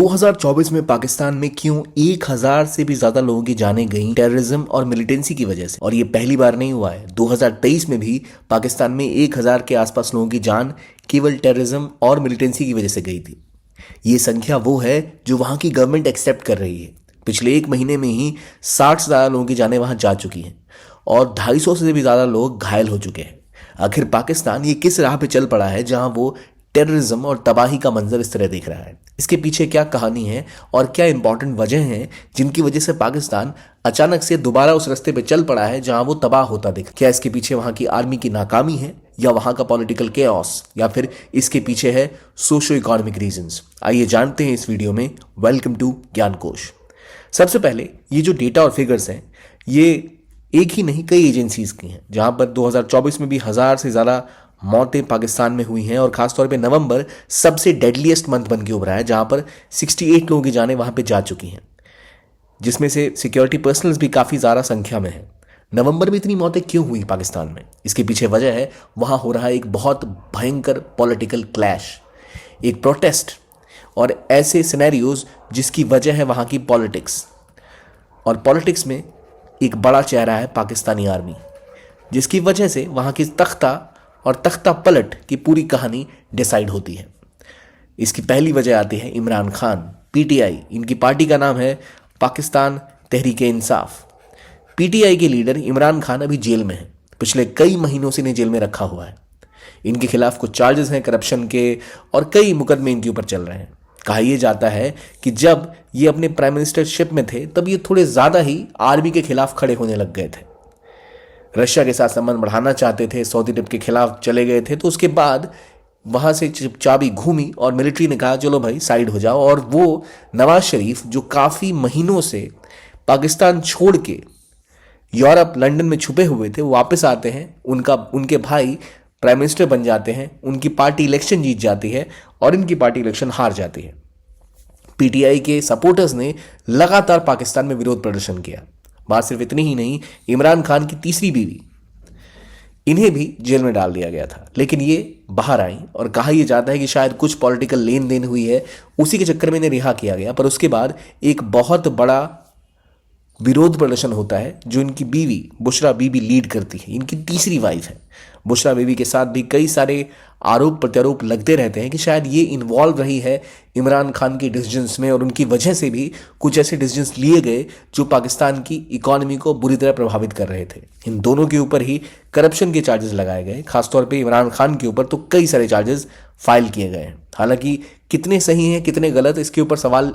2024 में पाकिस्तान में क्यों 1000 से भी ज्यादा लोगों की जानें गई टेररिज्म और मिलिटेंसी की वजह से। और ये पहली बार नहीं हुआ है, 2023 में भी पाकिस्तान में 1000 के आसपास लोगों की जान केवल टेररिज्म और मिलिटेंसी की वजह से गई थी। ये संख्या वो है जो वहां की गवर्नमेंट एक्सेप्ट कर रही है। पिछले एक महीने में ही 60 से ज्यादा लोगों की जानें वहां जा चुकी हैं और 250 से भी ज्यादा लोग घायल हो चुके हैं। आखिर पाकिस्तान ये किस राह पे चल पड़ा है जहां वो टेररिज्म और तबाही का मंजर इस तरह देख रहा है? इसके पीछे क्या कहानी है और क्या इंपॉर्टेंट वजह हैं जिनकी वजह से पाकिस्तान अचानक से दोबारा उस रास्ते पे चल पड़ा है जहां वो तबाह होता दिख? क्या इसके पीछे वहां की आर्मी की नाकामी है, या वहां का पॉलिटिकल केओस, या फिर इसके पीछे है सोशो इकोनॉमिक रीजंस? आइए जानते हैं इस वीडियो में। Welcome to Gyankosh. सबसे पहले ये जो डेटा और फिगर्स हैं ये एक ही नहीं कई एजेंसीज की हैं, जहां पर 2024 में भी 1000 से ज़्यादा मौतें पाकिस्तान में हुई हैं और खासतौर पे नवंबर सबसे डेडलीस्ट मंथ बन के उभरा है जहां पर 68 लोगों की जानें वहां पे जा चुकी हैं, जिसमें से सिक्योरिटी पर्सनल्स भी काफ़ी ज़्यादा संख्या में हैं। नवंबर में इतनी मौतें क्यों हुई पाकिस्तान में? इसके पीछे वजह है वहां हो रहा है एक बहुत भयंकर पॉलिटिकल क्लैश, एक प्रोटेस्ट और ऐसे सिनेरियोज जिसकी वजह है वहां की पॉलिटिक्स। और पॉलिटिक्स में एक बड़ा चेहरा है पाकिस्तानी आर्मी, जिसकी वजह से वहां की तख्ता और तख्ता पलट की पूरी कहानी डिसाइड होती है। इसकी पहली वजह आती है इमरान खान, पीटीआई। इनकी पार्टी का नाम है पाकिस्तान तहरीक इंसाफ। पीटीआई के लीडर इमरान खान अभी जेल में है, पिछले कई महीनों से इन्हें जेल में रखा हुआ है। इनके खिलाफ कुछ चार्जेस हैं करप्शन के और कई मुकदमे इनके ऊपर चल रहे हैं। कहा यह जाता है कि जब ये अपने प्राइम मिनिस्टरशिप में थे तब ये थोड़े ज़्यादा ही आर्मी के खिलाफ खड़े होने लग गए थे। रशिया के साथ संबंध बढ़ाना चाहते थे, सऊदी अरब के खिलाफ चले गए थे, तो उसके बाद वहां से चाबी घूमी और मिलिट्री ने कहा चलो भाई साइड हो जाओ। और वो नवाज शरीफ जो काफ़ी महीनों से पाकिस्तान छोड़ के यूरोप लंदन में छुपे हुए थे, वो वापस आते हैं, उनके भाई प्राइम मिनिस्टर बन जाते हैं, उनकी पार्टी इलेक्शन जीत जाती है और इनकी पार्टी इलेक्शन हार जाती है। पीटीआई के सपोर्टर्स ने लगातार पाकिस्तान में विरोध प्रदर्शन किया। बात सिर्फ इतनी ही नहीं, इमरान खान की तीसरी बीवी, इन्हें भी जेल में डाल दिया गया था, लेकिन ये बाहर आई और कहा यह जाता है कि शायद कुछ पॉलिटिकल लेन देन हुई है, उसी के चक्कर में इन्हें रिहा किया गया। पर उसके बाद एक बहुत बड़ा विरोध प्रदर्शन होता है जो इनकी बीवी बुशरा बीबी लीड करती है। इनकी तीसरी वाइफ है। बुशरा बीबी के साथ भी कई सारे आरोप प्रत्यारोप लगते रहते हैं कि शायद ये इन्वॉल्व रही है इमरान खान के डिसीजंस में और उनकी वजह से भी कुछ ऐसे डिसीजंस लिए गए जो पाकिस्तान की इकोनॉमी को बुरी तरह प्रभावित कर रहे थे। इन दोनों के ऊपर ही करप्शन के चार्जेस लगाए गए, खासतौर पे इमरान खान के ऊपर तो कई सारे चार्जेस फाइल किए गए हैं। हालांकि कितने सही हैं कितने गलत, इसके ऊपर सवाल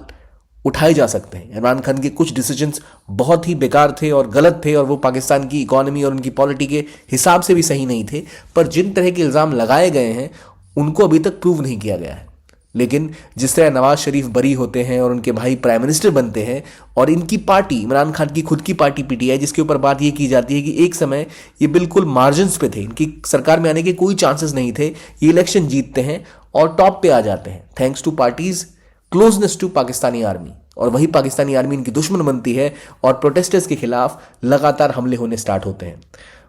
उठाए जा सकते हैं। इमरान खान के कुछ डिसीजंस बहुत ही बेकार थे और गलत थे और वो पाकिस्तान की इकोनॉमी और उनकी पॉलिटी के हिसाब से भी सही नहीं थे, पर जिन तरह के इल्ज़ाम लगाए गए हैं उनको अभी तक प्रूव नहीं किया गया है। लेकिन जिस तरह नवाज शरीफ बरी होते हैं और उनके भाई प्राइम मिनिस्टर बनते हैं और इनकी पार्टी, इमरान खान की खुद की पार्टी पीटीआई, जिसके ऊपर बात ये की जाती है कि एक समय ये बिल्कुल मार्जिन्स पे थे, इनकी सरकार में आने के कोई चांसेस नहीं थे, ये इलेक्शन जीतते हैं और टॉप पे आ जाते हैं thanks to parties closeness to Pakistani army. और वही पाकिस्तानी आर्मी इनकी दुश्मन बनती है और प्रोटेस्टर्स के खिलाफ लगातार हमले होने स्टार्ट होते हैं।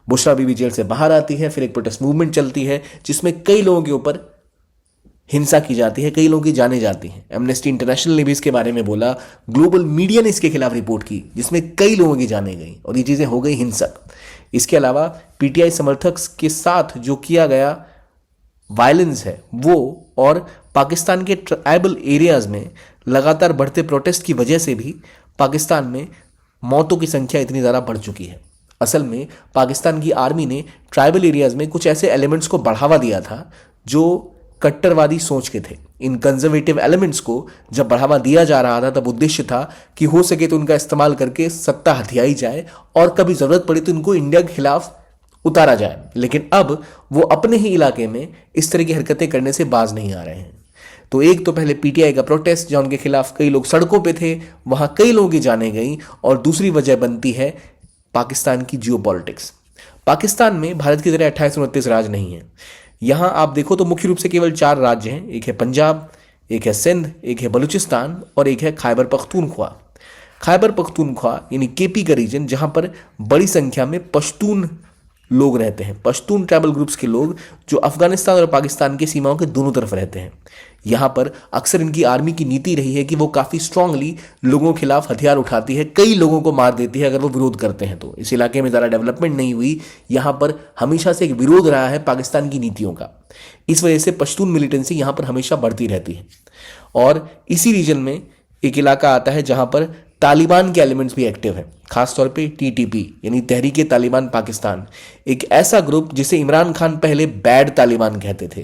बुशरा बीबी जेल से बाहर आती है, फिर एक प्रोटेस्ट मूवमेंट चलती है जिसमें कई लोगों के ऊपर हिंसा की जाती है, कई लोगों की जानें जाती हैं। एमनेस्टी इंटरनेशनल ने भी इसके बारे में बोला, ग्लोबल मीडिया ने इसके खिलाफ रिपोर्ट की जिसमें कई लोगों की जानें गई और ये चीज़ें हो गई हिंसक। इसके अलावा पीटीआई समर्थक के साथ जो किया गया वायलेंस है वो, और पाकिस्तान के ट्राइबल एरियाज़ में लगातार बढ़ते प्रोटेस्ट की वजह से भी पाकिस्तान में मौतों की संख्या इतनी ज़्यादा बढ़ चुकी है। असल में पाकिस्तान की आर्मी ने ट्राइबल एरियाज़ में कुछ ऐसे एलिमेंट्स को बढ़ावा दिया था जो कट्टरवादी सोच के थे। इन कंजर्वेटिव एलिमेंट्स को जब बढ़ावा दिया जा रहा था तब उद्देश्य था कि हो सके तो उनका इस्तेमाल करके सत्ता हथियाई जाए और कभी ज़रूरत पड़े तो इनको इंडिया के खिलाफ उतारा जाए। लेकिन अब वो अपने ही इलाके में इस तरह की हरकतें करने से बाज नहीं आ रहे हैं। तो एक तो पहले पीटीआई का प्रोटेस्ट जहां उनके खिलाफ कई लोग सड़कों पे थे, वहां कई लोगों की जानें गई, और दूसरी वजह बनती है पाकिस्तान की जियोपॉलिटिक्स। पाकिस्तान में भारत की तरह 28-29 राज्य नहीं है। यहां आप देखो तो मुख्य रूप से केवल 4 राज्य हैं, एक है पंजाब, एक है सिंध, एक है बलूचिस्तान और एक है खैबर पख्तूनख्वा। खैबर पख्तूनख्वा यानी केपी का रीजन, जहां पर बड़ी संख्या में पश्तून लोग रहते हैं, पश्तून ट्राइबल ग्रुप्स के लोग, जो अफगानिस्तान और पाकिस्तान की सीमाओं के दोनों तरफ रहते हैं। यहाँ पर अक्सर इनकी आर्मी की नीति रही है कि वो काफ़ी स्ट्रांगली लोगों के खिलाफ हथियार उठाती है, कई लोगों को मार देती है अगर वो विरोध करते हैं। तो इस इलाके में ज़्यादा डेवलपमेंट नहीं हुई, यहाँ पर हमेशा से एक विरोध रहा है पाकिस्तान की नीतियों का। इस वजह से पश्तून मिलिटेंसी यहाँ पर हमेशा बढ़ती रहती है। और इसी रीजन में एक इलाका आता है जहाँ पर तालिबान के एलिमेंट्स भी एक्टिव हैं, खासतौर पे टीटीपी यानी तहरीक तालिबान पाकिस्तान, एक ऐसा ग्रुप जिसे इमरान खान पहले बैड तालिबान कहते थे,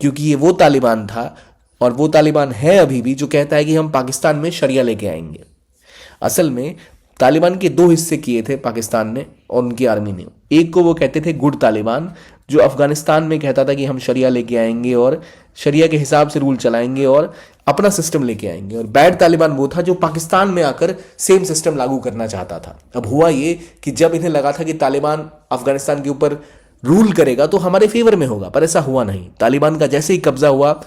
क्योंकि ये वो तालिबान था और वो तालिबान है अभी भी जो कहता है कि हम पाकिस्तान में शरिया लेके आएंगे। असल में तालिबान के दो हिस्से किए थे पाकिस्तान ने और उनकी आर्मी ने। एक को वो कहते थे गुड तालिबान, जो अफगानिस्तान में कहता था कि हम शरिया लेके आएंगे और शरिया के हिसाब से रूल चलाएंगे और अपना सिस्टम लेके आएंगे। और बैड तालिबान वो था जो पाकिस्तान में आकर सेम सिस्टम लागू करना चाहता था। अब हुआ ये कि जब इन्हें लगा था कि तालिबान अफगानिस्तान के ऊपर रूल करेगा तो हमारे फेवर में होगा, पर ऐसा हुआ नहीं। तालिबान का जैसे ही कब्जा हुआ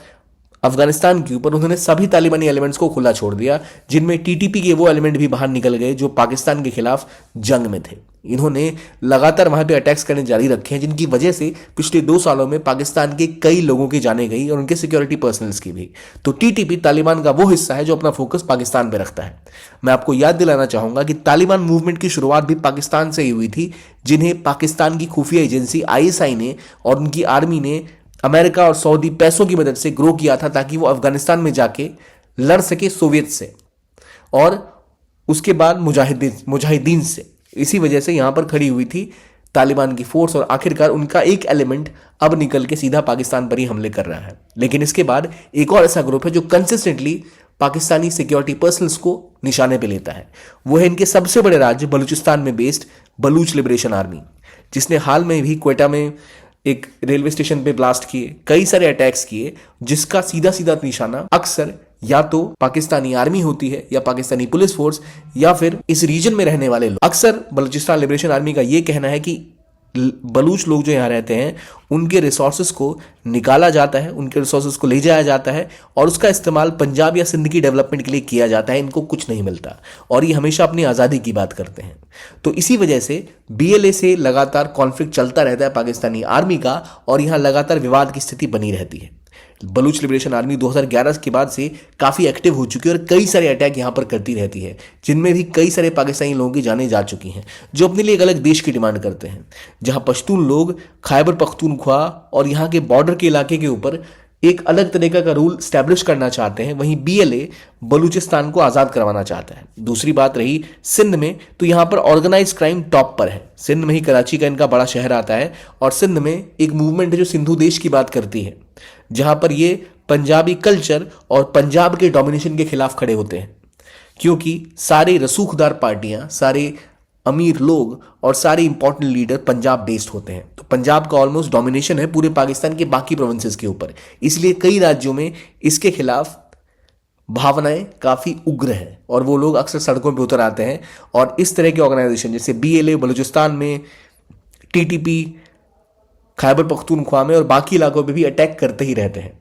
अफगानिस्तान के ऊपर, उन्होंने सभी तालिबानी एलिमेंट्स को खुला छोड़ दिया, जिनमें टीटीपी के वो एलिमेंट भी बाहर निकल गए जो पाकिस्तान के खिलाफ जंग में थे। इन्होंने लगातार वहां पे अटैक्स करने जारी रखे हैं, जिनकी वजह से पिछले 2 सालों में पाकिस्तान के कई लोगों की जाने गई और उनके सिक्योरिटी पर्सनल्स की भी। तो टीटीपी तालिबान का वो हिस्सा है जो अपना फोकस पाकिस्तान पे रखता है। मैं आपको याद दिलाना चाहूंगा कि तालिबान मूवमेंट की शुरुआत भी पाकिस्तान से ही हुई थी, जिन्हें पाकिस्तान की खुफिया एजेंसी आईएसआई ने और उनकी आर्मी ने अमेरिका और सऊदी पैसों की मदद से ग्रो किया था, ताकि वो अफगानिस्तान में जाके लड़ सके सोवियत से और उसके बाद मुजाहिदीन से। इसी वजह से यहां पर खड़ी हुई थी तालिबान की फोर्स और आखिरकार उनका एक एलिमेंट अब निकल के सीधा पाकिस्तान पर ही हमले कर रहा है। लेकिन इसके बाद एक और ऐसा ग्रुप है जो कंसिस्टेंटली पाकिस्तानी सिक्योरिटी पर्सनल्स को निशाने पे लेता है। वो है इनके सबसे बड़े राज्य बलूचिस्तान में बेस्ड बलूच लिबरेशन आर्मी, जिसने हाल में भी क्वेटा में एक रेलवे स्टेशन पे ब्लास्ट किए, कई सारे अटैक्स किए, जिसका सीधा सीधा निशाना अक्सर या तो पाकिस्तानी आर्मी होती है या पाकिस्तानी पुलिस फोर्स या फिर इस रीजन में रहने वाले लोग। अक्सर बलूचिस्तान लिबरेशन आर्मी का यह कहना है कि बलूच लोग जो यहाँ रहते हैं उनके रिसोर्सेज को निकाला जाता है, उनके रिसोर्सेज को ले जाया जाता है और उसका इस्तेमाल पंजाब या सिंध की डेवलपमेंट के लिए किया जाता है। इनको कुछ नहीं मिलता और ये हमेशा अपनी आज़ादी की बात करते हैं। तो इसी वजह से बीएलए से लगातार कॉन्फ्लिक्ट चलता रहता है पाकिस्तानी आर्मी का और यहाँ लगातार विवाद की स्थिति बनी रहती है। बलूच लिबरेशन आर्मी 2011 के बाद से काफ़ी एक्टिव हो चुकी है और कई सारे अटैक यहाँ पर करती रहती है, जिनमें भी कई सारे पाकिस्तानी लोगों की जानें जा चुकी हैं, जो अपने लिए एक अलग देश की डिमांड करते हैं, जहाँ पश्तून लोग खैबर पख्तूनख्वा और यहाँ के बॉर्डर के इलाके के ऊपर एक अलग तरीका का रूल स्टैब्लिश करना चाहते हैं। वहीं बीएलए बलूचिस्तान को आज़ाद करवाना चाहता है। दूसरी बात रही सिंध में, तो यहाँ पर ऑर्गेनाइज क्राइम टॉप पर है। सिंध में ही कराची का इनका बड़ा शहर आता है और सिंध में एक मूवमेंट है जो सिंधु देश की बात करती है, जहाँ पर ये पंजाबी कल्चर और पंजाब के डोमिनेशन के खिलाफ खड़े होते हैं, क्योंकि सारे रसूखदार पार्टियां, सारे अमीर लोग और सारे इंपॉर्टेंट लीडर पंजाब बेस्ड होते हैं। तो पंजाब का ऑलमोस्ट डोमिनेशन है पूरे पाकिस्तान के बाकी प्रोविंसेस के ऊपर, इसलिए कई राज्यों में इसके खिलाफ भावनाएं काफ़ी उग्र हैं और वो लोग अक्सर सड़कों पे उतर आते हैं और इस तरह के ऑर्गेनाइजेशन जैसे बीएलए बलूचिस्तान में, टीटीपी खैबर पख्तूनख्वा में और बाकी इलाकों पे भी अटैक करते ही रहते हैं।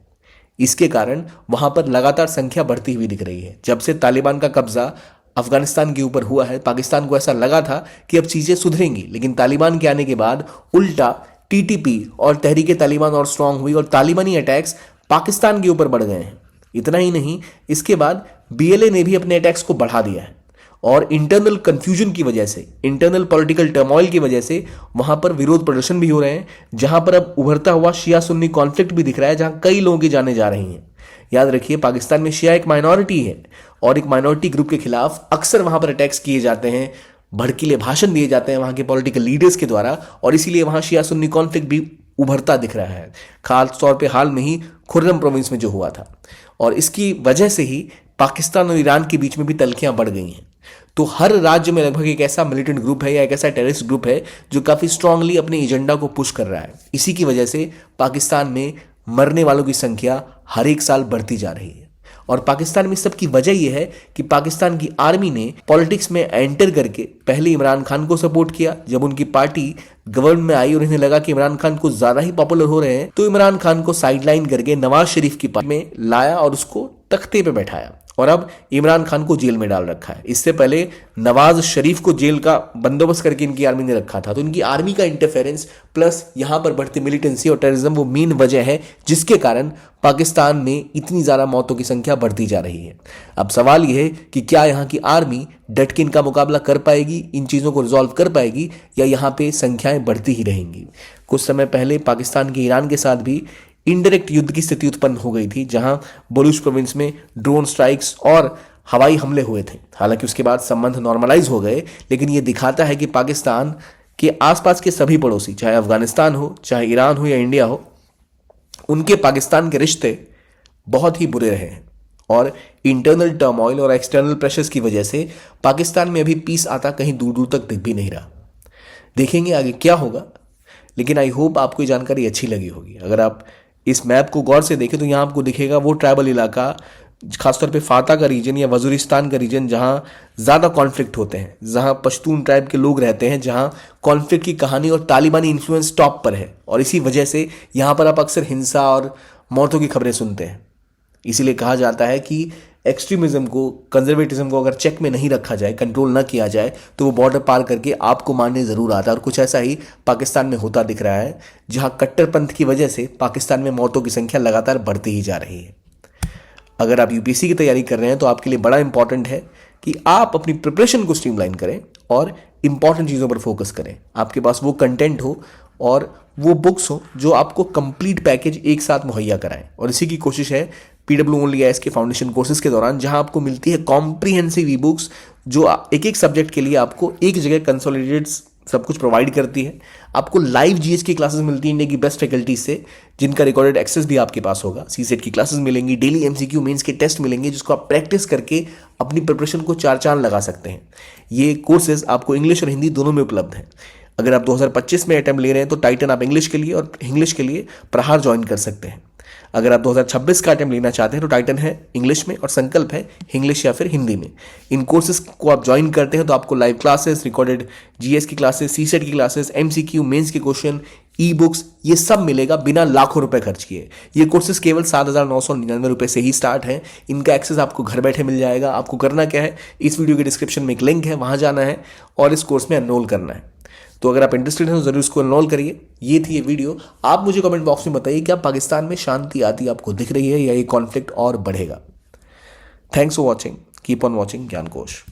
इसके कारण वहां पर लगातार संख्या बढ़ती हुई दिख रही है। जब से तालिबान का कब्जा अफगानिस्तान के ऊपर हुआ है, पाकिस्तान को ऐसा लगा था कि अब चीजें सुधरेंगी, लेकिन तालिबान के आने के बाद उल्टा टीटीपी और तहरीक तालिबान और स्ट्रांग हुई और तालिबानी अटैक्स पाकिस्तान के ऊपर बढ़ गए हैं। इतना ही नहीं, इसके बाद बीएलए ने भी अपने अटैक्स को बढ़ा दिया है और इंटरनल कंफ्यूजन की वजह से, इंटरनल पॉलिटिकल टर्मोइल की वजह से वहां पर विरोध प्रदर्शन भी हो रहे हैं, जहां पर अब उभरता हुआ शिया सुन्नी कॉन्फ्लिक्ट भी दिख रहा है, जहां कई लोगों की जानें जा रही हैं। याद रखिए, पाकिस्तान में शिया एक माइनॉरिटी है और एक माइनॉरिटी ग्रुप के खिलाफ अक्सर वहां पर अटैक्स किए जाते हैं, भड़कीले भाषण दिए जाते हैं वहां के पॉलिटिकल लीडर्स के द्वारा और इसीलिए वहां शिया सुन्नी कॉन्फ्लिक्ट भी उभरता दिख रहा है। खास तौर पे हाल में ही खुर्रम प्रोविंस में जो हुआ था, और इसकी वजह से ही पाकिस्तान और ईरान के बीच में भी तल्खियां बढ़ गई हैं। तो हर राज्य में लगभग एक ऐसा मिलिटेंट ग्रुप है या एक ऐसा टेररिस्ट ग्रुप है जो काफ़ी स्ट्रांगली अपने एजेंडा को पुश कर रहा है। इसी की वजह से पाकिस्तान में मरने वालों की संख्या हर एक साल बढ़ती जा रही है। और पाकिस्तान में सबकी वजह यह है कि पाकिस्तान की आर्मी ने पॉलिटिक्स में एंटर करके पहले इमरान खान को सपोर्ट किया। जब उनकी पार्टी गवर्नमेंट में आई और इन्हें लगा कि इमरान खान को ज्यादा ही पॉपुलर हो रहे हैं, तो इमरान खान को साइडलाइन करके नवाज शरीफ की पार्टी में लाया और उसको तख्ते पे बैठाया और अब इमरान खान को जेल में डाल रखा है। इससे पहले नवाज शरीफ को जेल का बंदोबस्त करके इनकी आर्मी ने रखा था। तो इनकी आर्मी का इंटरफेरेंस प्लस यहां पर बढ़ती मिलिटेंसी और टेररिज्म वो मेन वजह है जिसके कारण पाकिस्तान में इतनी ज़्यादा मौतों की संख्या बढ़ती जा रही है। अब सवाल यह है कि क्या यहाँ की आर्मी डट के इनका मुकाबला कर पाएगी, इन चीज़ों को रिजॉल्व कर पाएगी, या यहाँ पे संख्याएं बढ़ती ही रहेंगी। कुछ समय पहले पाकिस्तान के ईरान के साथ भी इनडायरेक्ट युद्ध की स्थिति उत्पन्न हो गई थी, जहां बलूच प्रोविंस में ड्रोन स्ट्राइक्स और हवाई हमले हुए थे। हालांकि उसके बाद संबंध नॉर्मलाइज हो गए, लेकिन ये दिखाता है कि पाकिस्तान के आसपास के सभी पड़ोसी, चाहे अफगानिस्तान हो, चाहे ईरान हो या इंडिया हो, उनके पाकिस्तान के रिश्ते बहुत ही बुरे रहे हैं। और इंटरनल टर्मोइल और एक्सटर्नल प्रेशर्स की वजह से पाकिस्तान में अभी पीस आता कहीं दूर दूर तक दिख भी नहीं रहा। देखेंगे आगे क्या होगा, लेकिन आई होप आपको ये जानकारी अच्छी लगी होगी। अगर आप इस मैप को गौर से देखें तो यहाँ आपको दिखेगा वो ट्राइबल इलाका, खासतौर पे फाता का रीजन या वज़ीरिस्तान का रीजन, जहाँ ज़्यादा कॉन्फ्लिक्ट होते हैं, जहाँ पश्तून ट्राइब के लोग रहते हैं, जहाँ कॉन्फ्लिक्ट की कहानी और तालिबानी इन्फ्लुएंस टॉप पर है। और इसी वजह से यहाँ पर आप अक्सर हिंसा और मौतों की खबरें सुनते हैं। इसीलिए कहा जाता है कि एक्सट्रीमिज्म को, कंजर्वेटिज्म को अगर चेक में नहीं रखा जाए, कंट्रोल ना किया जाए, तो वो बॉर्डर पार करके आपको मारने ज़रूर आता है। और कुछ ऐसा ही पाकिस्तान में होता दिख रहा है, जहां कट्टरपंथ की वजह से पाकिस्तान में मौतों की संख्या लगातार बढ़ती ही जा रही है। अगर आप यूपीएससी की तैयारी कर रहे हैं तो आपके लिए बड़ा इंपॉर्टेंट है कि आप अपनी प्रिपरेशन को स्ट्रीमलाइन करें और इंपॉर्टेंट चीज़ों पर फोकस करें। आपके पास वो कंटेंट हो और वो बुक्स हो जो आपको कंप्लीट पैकेज एक साथ मुहैया कराएं। और इसी की कोशिश है PWOnlyIAS के फाउंडेशन कोर्सेज के दौरान, जहां आपको मिलती है कॉम्प्रीहेंसिव ई बुक्स जो एक एक सब्जेक्ट के लिए आपको एक जगह कंसोलिडेटेड सब कुछ प्रोवाइड करती है। आपको लाइव जीएस की क्लासेस मिलती हैं इंडिया की बेस्ट फैकल्टी से, जिनका रिकॉर्डेड एक्सेस भी आपके पास होगा। सीसेट की क्लासेस मिलेंगी, डेली एमसीक्यू मेंस के टेस्ट मिलेंगे, जिसको आप प्रैक्टिस करके अपनी प्रिपरेशन को चार चांद लगा सकते हैं। ये कोर्सेज आपको इंग्लिश और हिंदी दोनों में उपलब्ध हैं। अगर आप 2025 में अटेम्प्ट ले रहे हैं तो टाइटन आप इंग्लिश के लिए और इंग्लिश के लिए प्रहार ज्वाइन कर सकते हैं। अगर आप 2026 का अटेम्प्ट लेना चाहते हैं तो टाइटन है इंग्लिश में और संकल्प है इंग्लिश या फिर हिंदी में। इन कोर्सेज को आप ज्वाइन करते हैं तो आपको लाइव क्लासेस, रिकॉर्डेड जीएस की क्लासेस, सीसेट की क्लासेस, एमसीक्यू मेंस के क्वेश्चन, ई बुक्स, ये सब मिलेगा बिना लाखों रुपए खर्च किए। ये कोर्सेज केवल 7,999 रुपए से ही स्टार्ट है। इनका एक्सेस आपको घर बैठे मिल जाएगा। आपको करना क्या है, इस वीडियो के डिस्क्रिप्शन में एक लिंक है, वहां जाना है और इस कोर्स में एनरोल करना है। तो अगर आप इंटरेस्टेड हैं तो जरूर इसको एनरोल करिए। ये थी ये वीडियो। आप मुझे कमेंट बॉक्स में बताइए क्या पाकिस्तान में शांति आती आपको दिख रही है या ये कॉन्फ्लिक्ट और बढ़ेगा। Thanks for watching. Keep on watching ज्ञानकोश।